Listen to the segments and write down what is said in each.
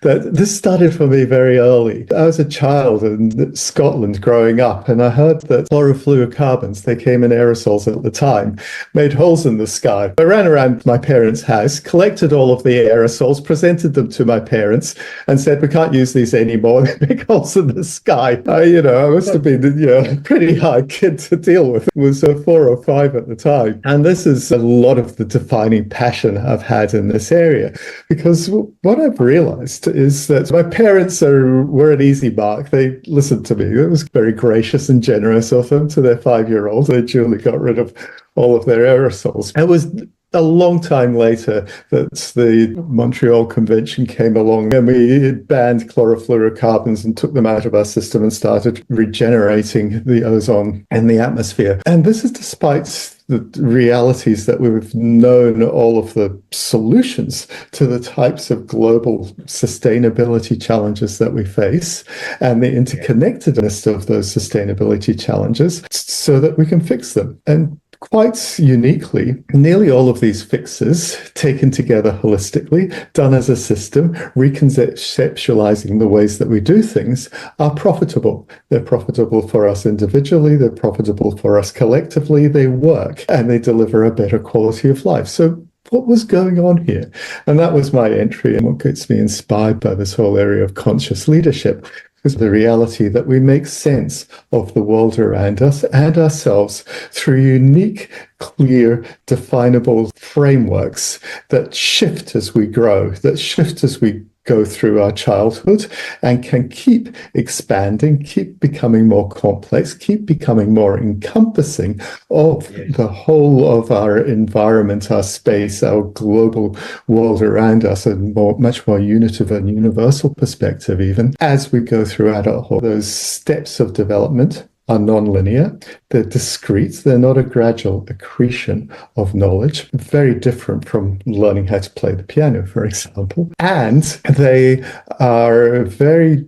that this started for me very early. I was a child in Scotland growing up, and I heard that chlorofluorocarbons, they came in aerosols at the time, made holes in the sky. I ran around my parents' house, collected all of the aerosols, presented them to my parents, and said, we can't use these anymore. They make holes in the sky. I must have been a pretty hard kid to deal with. It was 4 or 5 at the time. And this is a lot of the defining passion I've had in this area, because what I've realized is that my parents were an easy mark. They listened to me. It was very gracious and generous of them to their 5-year-old. They duly got rid of all of their aerosols. It was a long time later that the Montreal Convention came along and we banned chlorofluorocarbons and took them out of our system and started regenerating the ozone in the atmosphere. And this is despite the realities that we've known all of the solutions to the types of global sustainability challenges that we face and the interconnectedness of those sustainability challenges so that we can fix them. And quite uniquely, nearly all of these fixes, taken together holistically, done as a system, reconceptualizing the ways that we do things, are profitable. They're profitable for us individually, they're profitable for us collectively, they work, and they deliver a better quality of life. So what was going on here? And that was my entry and what gets me inspired by this whole area of conscious leadership. Is the reality that we make sense of the world around us and ourselves through unique, clear, definable frameworks that shift as we grow, that shift as we go through our childhood and can keep expanding, keep becoming more complex, keep becoming more encompassing of the whole of our environment, our space, our global world around us, and much more unitive and universal perspective even as we go through adulthood. Those steps of development are non-linear, they're discrete, they're not a gradual accretion of knowledge, very different from learning how to play the piano, for example. And they are very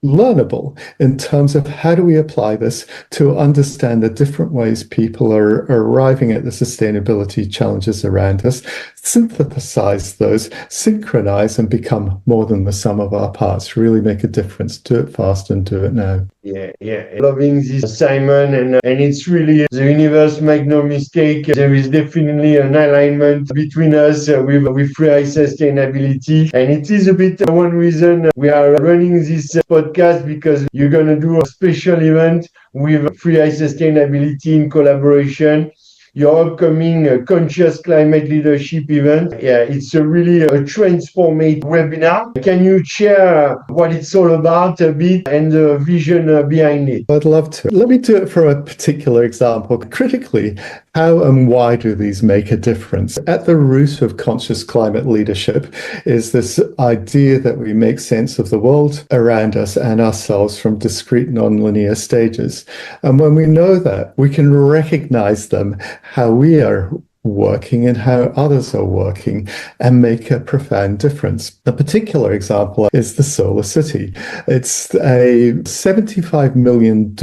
learnable in terms of how do we apply this to understand the different ways people are arriving at the sustainability challenges around us, synthesize those, synchronize, and become more than the sum of our parts, really make a difference. Do it fast and do it now. Yeah. Loving this, Simon, and it's really the universe, make no mistake. There is definitely an alignment between us with Free Eye Sustainability, and it is a bit one reason we are running this podcast, because you're gonna do a special event with Free Eye Sustainability in collaboration. Your upcoming Conscious Climate Leadership event. Yeah, it's really a transformative webinar. Can you share what it's all about a bit and the vision behind it? I'd love to. Let me do it from a particular example. Critically, how and why do these make a difference? At the root of conscious climate leadership is this idea that we make sense of the world around us and ourselves from discrete nonlinear stages. And when we know that, we can recognize them, how we are working and how others are working, and make a profound difference. A particular example is the Solar City. It's a $75 million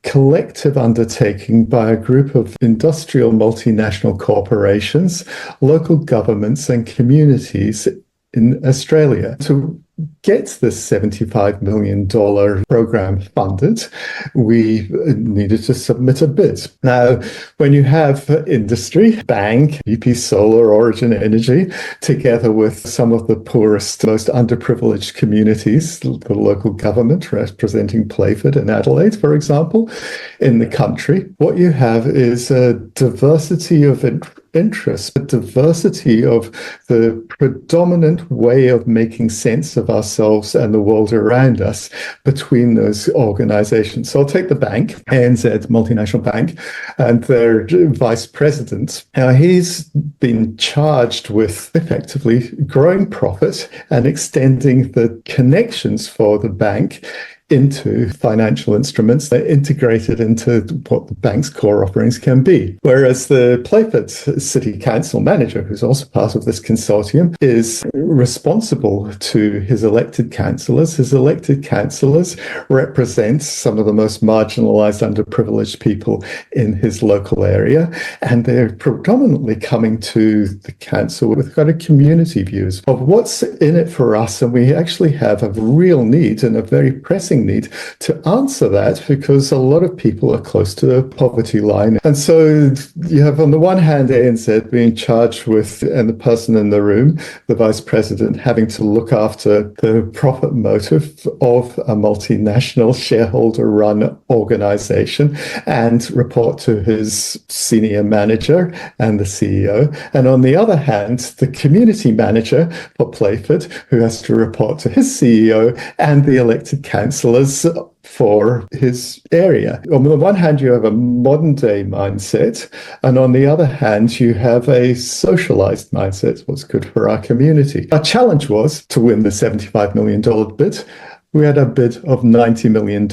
collective undertaking by a group of industrial multinational corporations, local governments, and communities in Australia to get this $75 million program funded. We needed to submit a bid. Now, when you have industry, Bang, BP Solar, Origin Energy, together with some of the poorest, most underprivileged communities, the local government representing Playford and Adelaide, for example, in the country, what you have is a diversity of interest, a diversity of the predominant way of making sense of ourselves and the world around us between those organizations. So I'll take the bank, ANZ Multinational Bank, and their vice president. Now, he's been charged with effectively growing profit and extending the connections for the bank into financial instruments. They're integrated into what the bank's core offerings can be. Whereas the Playford City Council manager, who's also part of this consortium, is responsible to his elected councillors. His elected councillors represent some of the most marginalised, underprivileged people in his local area, and they're predominantly coming to the council with kind of community views of what's in it for us. And we actually have a real need and a very pressing need to answer that, because a lot of people are close to the poverty line. And so you have, on the one hand, ANZ being charged with, and the person in the room, the vice president, having to look after the profit motive of a multinational shareholder-run organization and report to his senior manager and the CEO. And on the other hand, the community manager for Playford, who has to report to his CEO and the elected councillors for his area. On the one hand, you have a modern day mindset, and on the other hand, you have a socialized mindset, what's good for our community. Our challenge was to win the $75 million bid. We had a bid of $90 million.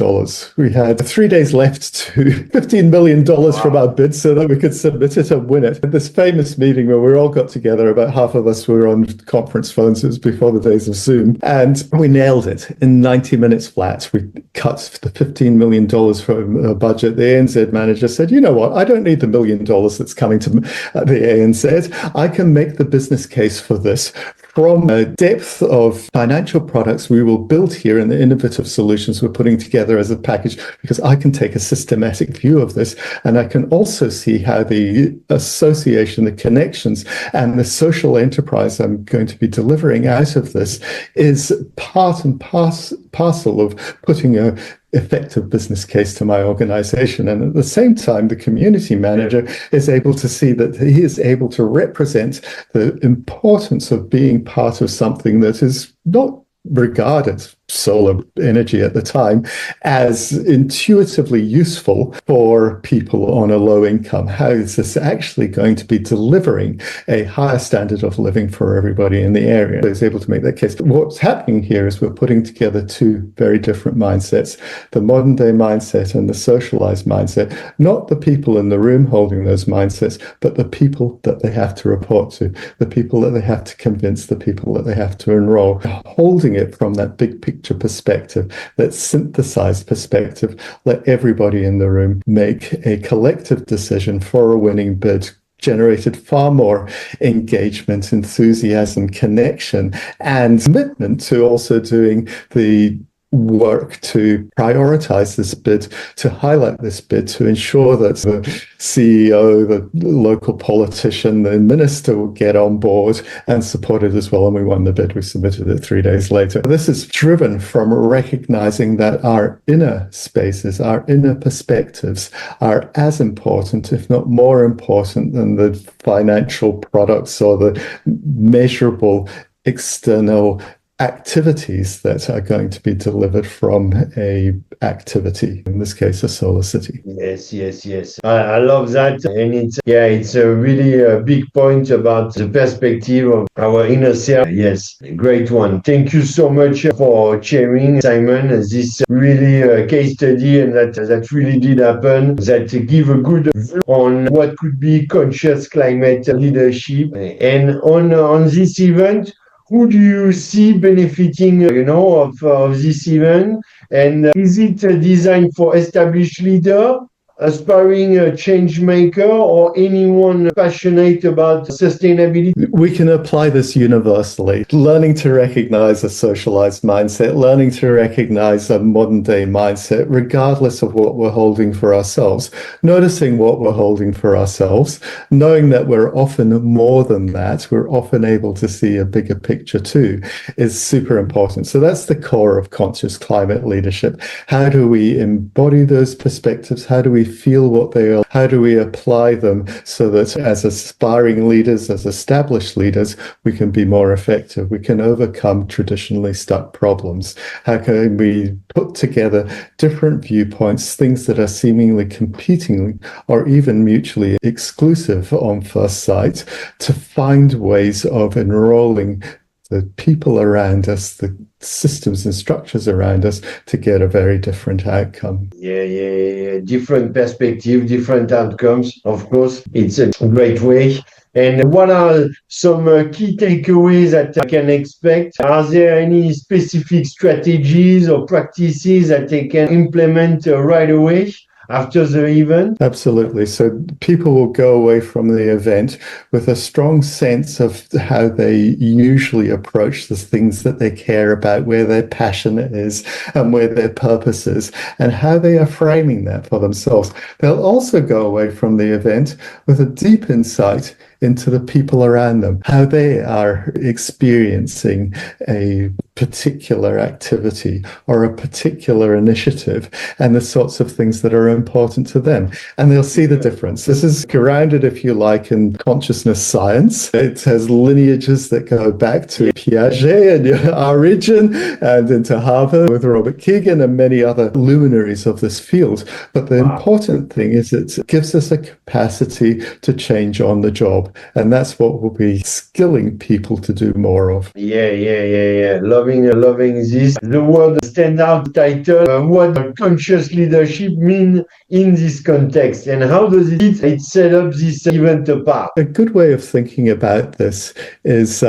We had 3 days left to $15 million from our bid so that we could submit it and win it. At this famous meeting where we all got together, about half of us were on conference phones. It was before the days of Zoom. And we nailed it in 90 minutes flat. We cut the $15 million from our budget. The ANZ manager said, you know what, I don't need the $1 million that's coming to the ANZ. I can make the business case for this from a depth of financial products we will build here and the innovative solutions we're putting together as a package, because I can take a systematic view of this. And I can also see how the association, the connections, and the social enterprise I'm going to be delivering out of this is part and parcel of putting a effective business case to my organization. And at the same time, the community manager is able to see that he is able to represent the importance of being part of something that is not regarded, solar energy at the time, as intuitively useful for people on a low income. How is this actually going to be delivering a higher standard of living for everybody in the area? So he's able to make that case. What's happening here is we're putting together two very different mindsets, the modern day mindset and the socialized mindset, not the people in the room holding those mindsets, but the people that they have to report to, the people that they have to convince, the people that they have to enroll, holding it from that big picture perspective, that synthesized perspective. Let everybody in the room make a collective decision for a winning bid. Generated far more engagement, enthusiasm, connection, and commitment to also doing the work to prioritize this bid, to highlight this bid, to ensure that the CEO, the local politician, the minister will get on board and support it as well. And we won the bid. We submitted it 3 days later. This is driven from recognizing that our inner spaces, our inner perspectives are as important, if not more important, than the financial products or the measurable external activities that are going to be delivered from a activity, in this case a solar city. Yes. I love that, and it's a really a big point about the perspective of our inner self. Yes, great one. Thank you so much for sharing, Simon, this really case study, and that really did happen, that give a good view on what could be conscious climate leadership. And on this event, who do you see benefiting, of this event? And is it designed for established leader, aspiring change maker, or anyone passionate about sustainability? We can apply this universally. Learning to recognize a socialized mindset, learning to recognize a modern day mindset, regardless of what we're holding for ourselves, noticing what we're holding for ourselves, knowing that we're often more than that, we're often able to see a bigger picture too, is super important. So that's the core of conscious climate leadership. How do we embody those perspectives? How do we feel what they are? How do we apply them so that as aspiring leaders, as established leaders, we can be more effective? We can overcome traditionally stuck problems. How can we put together different viewpoints, things that are seemingly competing or even mutually exclusive on first sight, to find ways of enrolling the people around us, the systems and structures around us to get a very different outcome. Yeah. Different perspective, different outcomes. Of course, it's a great way. And what are some key takeaways that I can expect? Are there any specific strategies or practices that they can implement right away after the event? Absolutely. So people will go away from the event with a strong sense of how they usually approach the things that they care about, where their passion is and where their purpose is, and how they are framing that for themselves. They'll also go away from the event with a deep insight into the people around them, how they are experiencing a particular activity or a particular initiative and the sorts of things that are important to them. And they'll see the difference. This is grounded, if you like, in consciousness science. It has lineages that go back to Piaget and Origin and into Harvard with Robert Keegan and many other luminaries of this field. But the important thing is it gives us a capacity to change on the job. And that's what we'll be skilling people to do more of. Yeah. Loving this. The word standout title, what conscious leadership mean in this context, and how does it set up this event apart? A good way of thinking about this is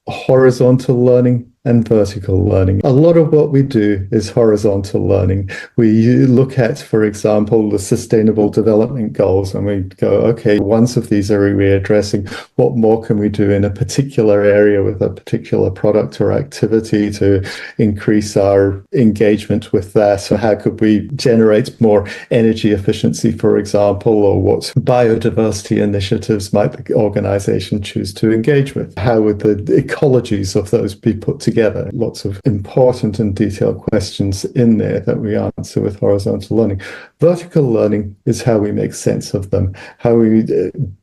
horizontal learning and vertical learning. A lot of what we do is horizontal learning. We look at, for example, the Sustainable Development Goals, and we go, okay, ones of these are we addressing? What more can we do in a particular area with a particular product or activity to increase our engagement with that? So how could we generate more energy efficiency, for example, or what biodiversity initiatives might the organization choose to engage with? How would the ecologies of those be put together? Lots of important and detailed questions in there that we answer with horizontal learning. Vertical learning is how we make sense of them, how we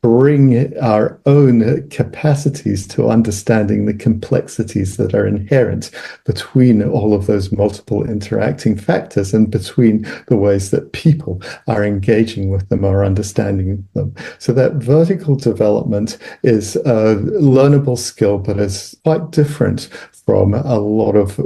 bring our own capacities to understanding the complexities that are inherent between all of those multiple interacting factors and between the ways that people are engaging with them or understanding them. So that vertical development is a learnable skill, but it's quite different from a lot of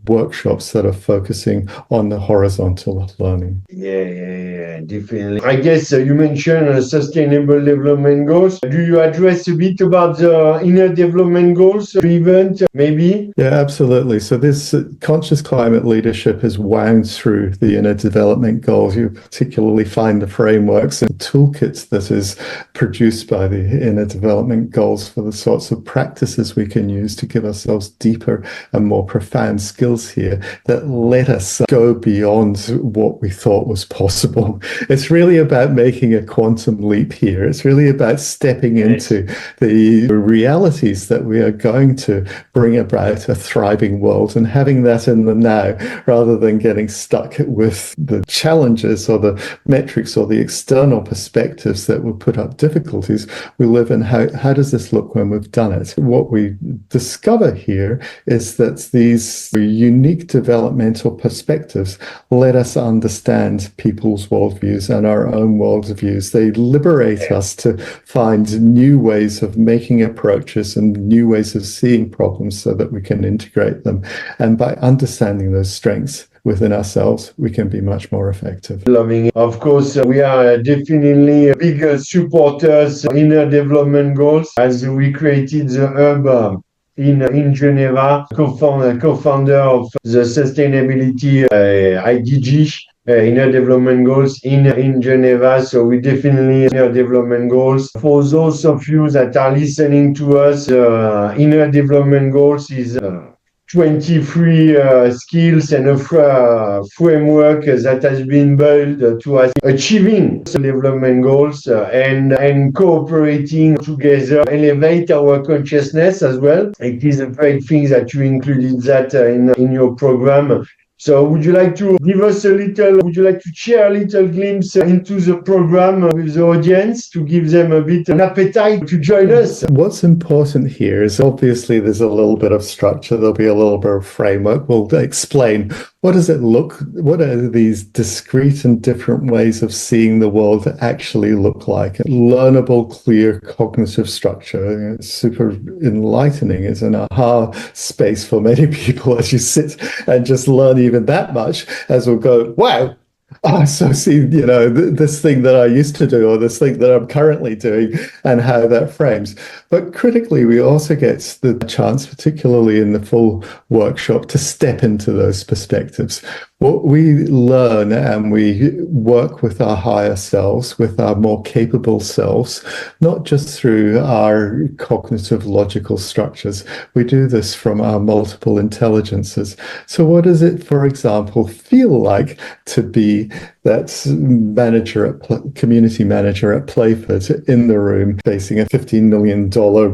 workshops that are focusing on the horizontal learning. Yeah, definitely. I guess you mentioned sustainable development goals. Do you address a bit about the inner development goals event, maybe? Yeah, absolutely. So this conscious climate leadership is wound through the inner development goals. You particularly find the frameworks and toolkits that is produced by the inner development goals for the sorts of practices we can use to give ourselves deeper and more profound skills here that let us go beyond what we thought was possible. It's really about making a quantum leap here. It's really about stepping into the realities that we are going to bring about a thriving world and having that in the now, rather than getting stuck with the challenges or the metrics or the external perspectives that will put up difficulties. We live in how does this look when we've done it? What we discover here is that these unique developmental perspectives let us understand people's worldviews and our own worldviews. They liberate us to find new ways of making approaches and new ways of seeing problems so that we can integrate them. And by understanding those strengths within ourselves, we can be much more effective. Loving it. Of course, we are definitely big supporters of inner development goals, as we created the hub in Geneva, co-founder of the sustainability IDG, inner development goals in Geneva. So we definitely inner development goals. For those of you that are listening to us, inner development goals is 23 skills and a framework that has been built to us achieving development goals and cooperating together, elevate our consciousness as well. It is a great thing that you included that in your program. So would you like to share a little glimpse into the program with the audience to give them a bit an appetite to join us? What's important here is obviously there's a little bit of structure, there'll be a little bit of framework. We'll explain What does it look? What are these discrete and different ways of seeing the world actually look like? Learnable, clear cognitive structure. It's super enlightening. It's an aha space for many people as you sit and just learn even that much, as we'll go, wow. So see, this thing that I used to do or this thing that I'm currently doing and how that frames. But critically, we also get the chance, particularly in the full workshop, to step into those perspectives. What we learn and we work with our higher selves, with our more capable selves, not just through our cognitive logical structures. We do this from our multiple intelligences. So what does it, for example, feel like to be that community manager at Playford in the room facing a $15 million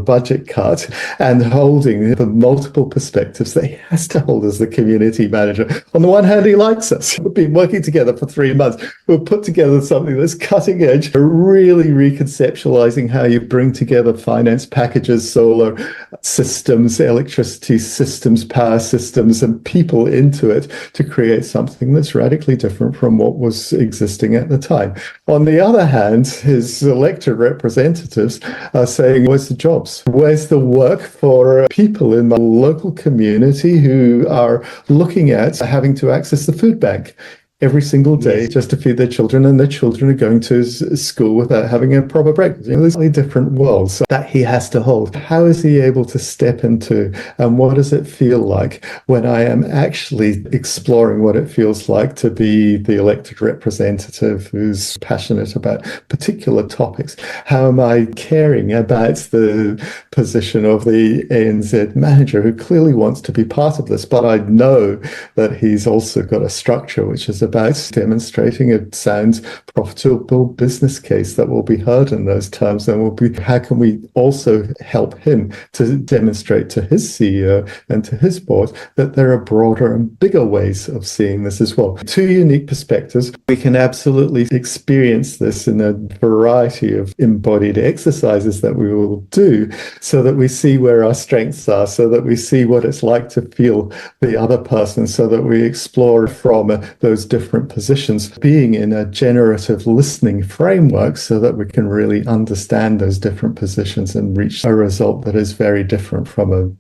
budget cut and holding the multiple perspectives that he has to hold as the community manager? On the one hand, he likes us. We've been working together for 3 months. We've put together something that's cutting edge, really reconceptualizing how you bring together finance packages, solar systems, electricity systems, power systems, and people into it to create something that's radically different from what was existing at the time. On the other hand, his elected representatives are saying, where's the jobs? Where's the work for people in the local community who are looking at having to access the food bank every single day just to feed their children, and their children are going to school without having a proper breakfast? There's slightly different worlds that he has to hold. How is he able to step into, and what does it feel like when I am actually exploring what it feels like to be the elected representative who's passionate about particular topics? How am I caring about the position of the ANZ manager who clearly wants to be part of this, but I know that he's also got a structure which is about demonstrating a sound, profitable business case that will be heard in those terms, and will be, how can we also help him to demonstrate to his CEO and to his board that there are broader and bigger ways of seeing this as well. Two unique perspectives. We can absolutely experience this in a variety of embodied exercises that we will do, so that we see where our strengths are, so that we see what it's like to feel the other person, so that we explore from those different positions, being in a generative listening framework, so that we can really understand those different positions and reach a result that is very different from a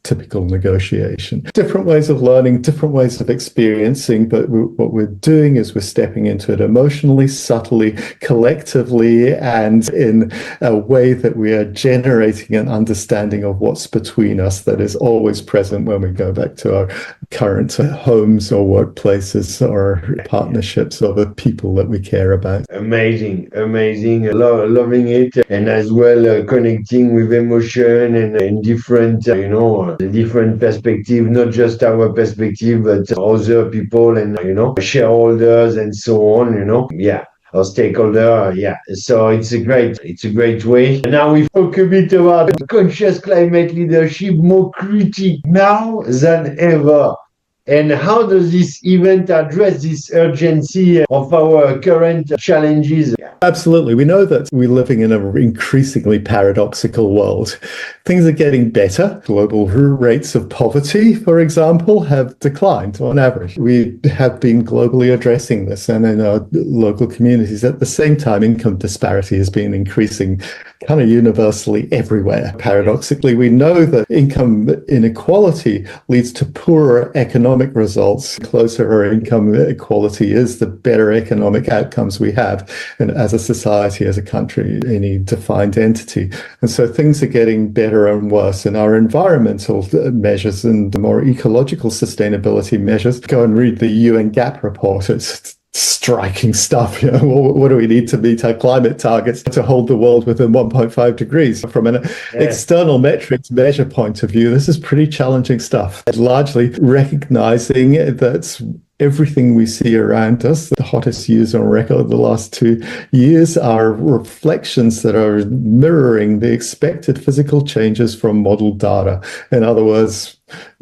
typical negotiation. Different ways of learning, different ways of experiencing, but what we're doing is we're stepping into it emotionally, subtly, collectively, and in a way that we are generating an understanding of what's between us that is always present when we go back to our current homes or workplaces or partnerships or the people that we care about. Amazing. Loving it, and as well connecting with emotion and different, different perspective, not just our perspective, but other people and shareholders and so on. Or stakeholder, So it's a great way. Now we talk a bit about conscious climate leadership, more critique now than ever. And how does this event address this urgency of our current challenges? Absolutely. We know that we're living in an increasingly paradoxical world. Things are getting better. Global rates of poverty, for example, have declined on average. We have been globally addressing this, and in our local communities at the same time, income disparity has been increasing kind of universally everywhere. Paradoxically, we know that income inequality leads to poorer economic results. The closer our income equality is, the better economic outcomes we have, and as a society, as a country, any defined entity. And so things are getting better and worse, and our environmental measures and the more ecological sustainability measures. Go and read the UN GAP report. It's striking stuff. What do we need to meet our climate targets to hold the world within 1.5 degrees? From an external metrics measure point of view, this is pretty challenging stuff. Largely recognizing that everything we see around us, the hottest years on record the last 2 years, are reflections that are mirroring the expected physical changes from model data. In other words,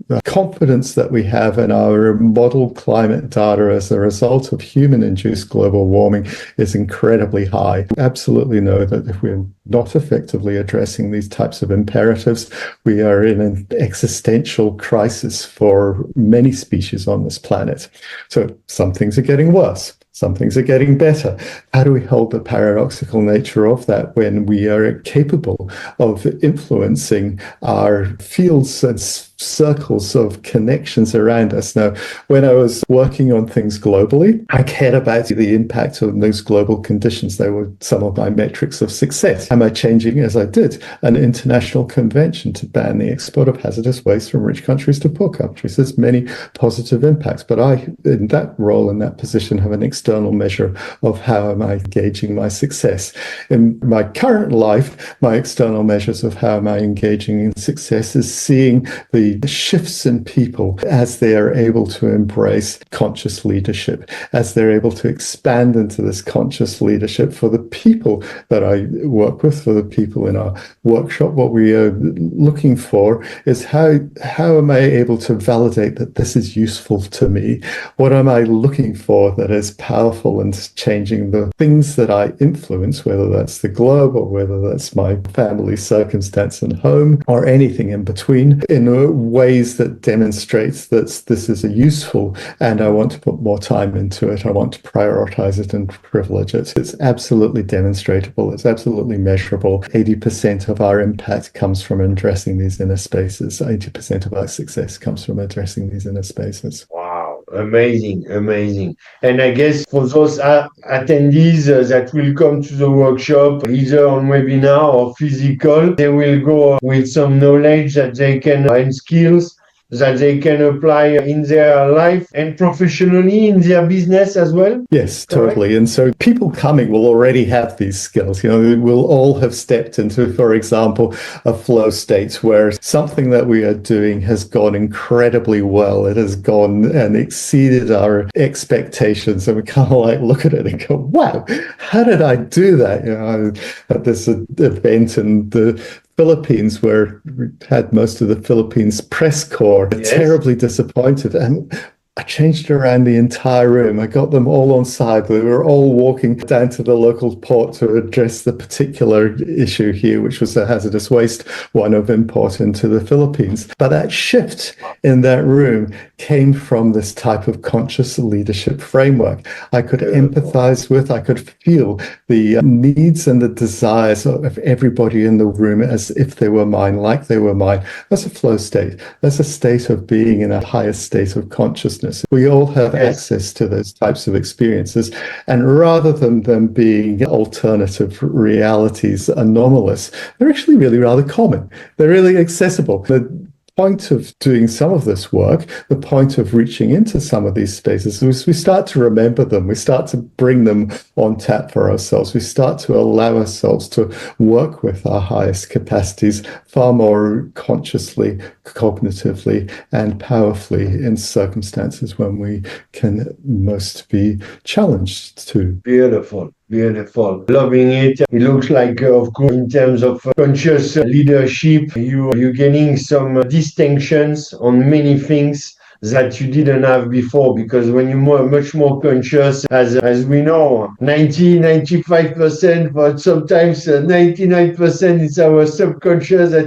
The confidence that we have in our model climate data as a result of human-induced global warming is incredibly high. Absolutely know that if we're not effectively addressing these types of imperatives, we are in an existential crisis for many species on this planet. So some things are getting worse. Some things are getting better. How do we hold the paradoxical nature of that when we are capable of influencing our fields and circles of connections around us? Now, when I was working on things globally, I cared about the impact of those global conditions. They were some of my metrics of success. Am I changing, as I did, an international convention to ban the export of hazardous waste from rich countries to poor countries? There's many positive impacts, but I, in that role, in that position, have an external measure of how am I gauging my success. In my current life, my external measures of how am I engaging in success is seeing the shifts in people as they are able to embrace conscious leadership, as they're able to expand into this conscious leadership for the people that I work with, for the people in our workshop. What we are looking for is how am I able to validate that this is useful to me? What am I looking for that is powerful and changing the things that I influence, whether that's the globe or whether that's my family circumstance and home or anything in between, in ways that demonstrates that this is a useful and I want to put more time into it. I want to prioritize it and privilege it. It's absolutely demonstrable. It's absolutely measurable. 80% of our impact comes from addressing these inner spaces. 80% of our success comes from addressing these inner spaces. Wow, amazing, amazing. And I guess for those attendees that will come to the workshop, either on webinar or physical, they will go with some knowledge that they can and skills that they can apply in their life and professionally in their business as well? Yes, totally. And so people coming will already have these skills. You know, we'll all have stepped into, for example, a flow state where something that we are doing has gone incredibly well. It has gone and exceeded our expectations. And we kind of like look at it and go, wow, how did I do that? You know, at this event in the Philippines, where we had most of the Philippines press corps, terribly disappointed. And I changed around the entire room. I got them all on side. We were all walking down to the local port to address the particular issue here, which was the hazardous waste one of import into the Philippines. But that shift in that room came from this type of conscious leadership framework. I could empathize with, I could feel the needs and the desires of everybody in the room as if they were mine, like they were mine. That's a flow state. That's a state of being in a higher state of consciousness. We all have access to those types of experiences. And rather than them being alternative realities, anomalous, they're actually really rather common. They're really accessible. The point of doing some of this work, the point of reaching into some of these spaces, is we start to remember them. We start to bring them on tap for ourselves. We start to allow ourselves to work with our highest capacities far more consciously, cognitively, and powerfully in circumstances when we can most be challenged to. Beautiful. Beautiful. Loving it. It looks like, of course, in terms of conscious leadership, you're getting some distinctions on many things that you didn't have before, because when you're much more conscious, as we know, 95%, but sometimes 99% is our subconscious that